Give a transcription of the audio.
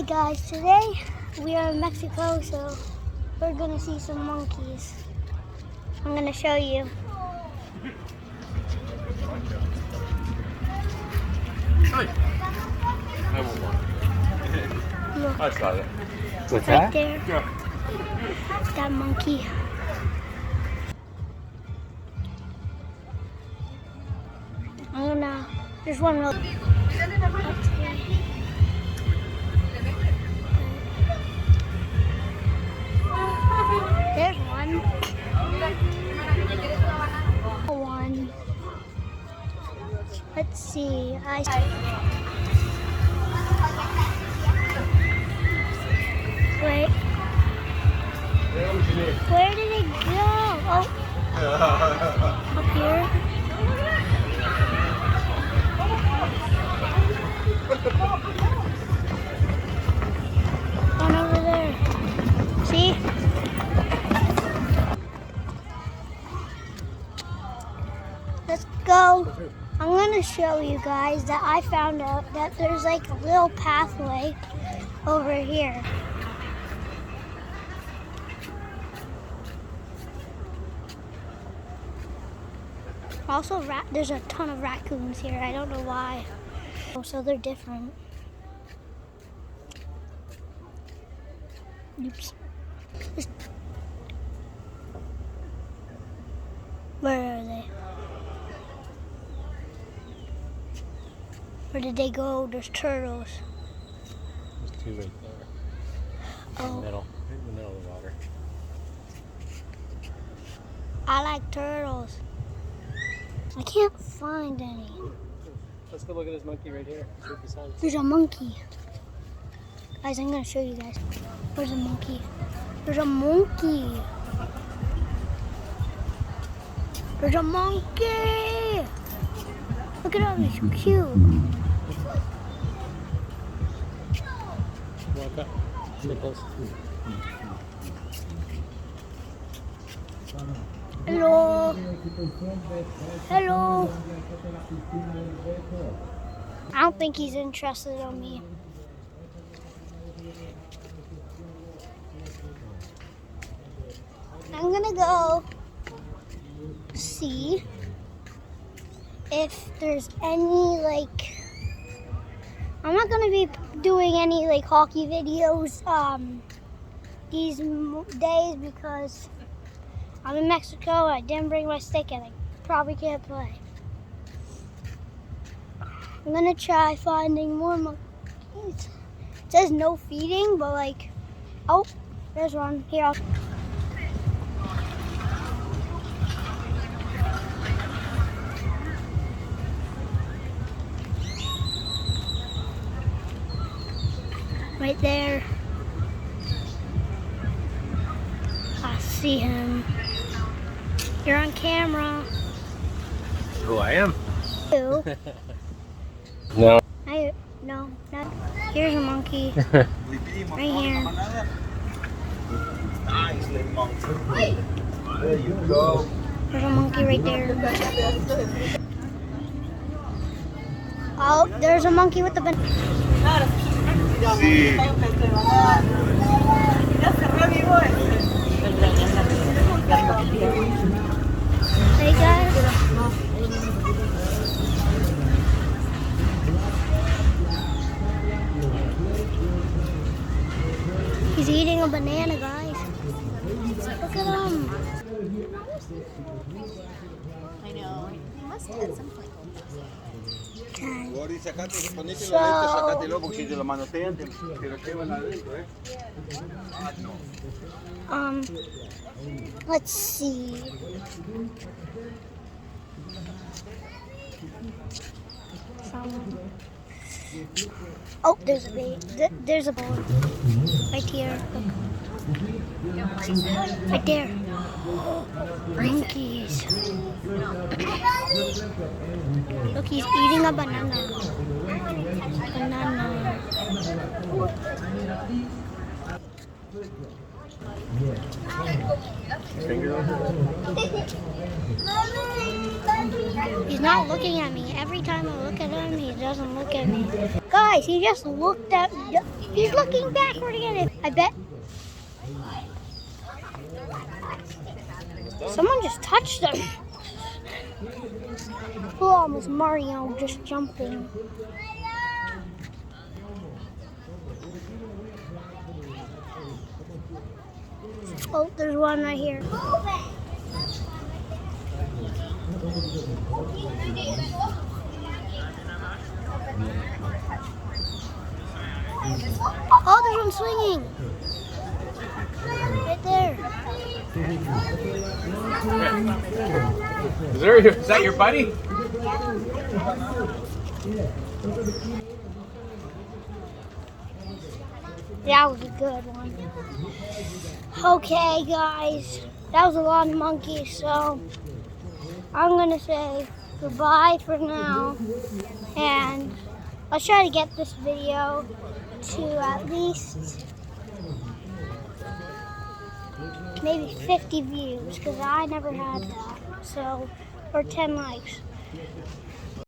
Hi guys, today we are in Mexico, so we're gonna see some monkeys. I'm gonna show you. Look, I saw that. What's right that? there. That monkey. I'm gonna. There's one real. There's one. One. Let's see. Wait. Where did it go? Oh. Up here. One over there. See? Let's go. I'm gonna show you guys that I found out that there's like a little pathway over here. Also, there's a ton of raccoons here. I don't know why. So they're different. Oops. Where are they? Where did they go? There's turtles. There's two right there. Oh. In the middle of the water. I like turtles. I can't find any. Let's go look at this monkey right here. There's a monkey. Guys, I'm gonna show you guys. Where's a monkey? There's a monkey. There's a monkey. Look at him, he's so cute. Walk up. Stay close. Hello. Hello. I don't think he's interested in me. I'm gonna go see if there's any I'm not gonna be doing any hockey videos these days because I'm in Mexico. I didn't bring my stick and I probably can't play. I'm gonna try finding more monkeys. It says no feeding, but oh, there's one. Here, right there. I see him. You're on camera. Who I am? Who? No. No, not. Here's a monkey. Right here. There you go. There's a monkey right there. Oh, there's a monkey with the banana. Sí. Hey guys. He's eating a banana, guys. Look at him. I know. He must have at some point. Let's see. Oh, there's a bait. There's a ball right here. Look. Right there. Monkeys. Look, he's eating a banana. Banana. He's not looking at me. Every time I look at him, he doesn't look at me. Guys. Guys, he just looked at. He's looking backward again. I bet. Someone just touched him. Oh, almost Mario just jumping. Oh, there's one right here. Oh, there's one swinging. Right there. Is that your buddy? That was a good one. Okay, guys. That was a lot of monkeys, so I'm going to say goodbye for now. And let's try to get this video to at least maybe 50 views, because I never had that. So, or 10 likes.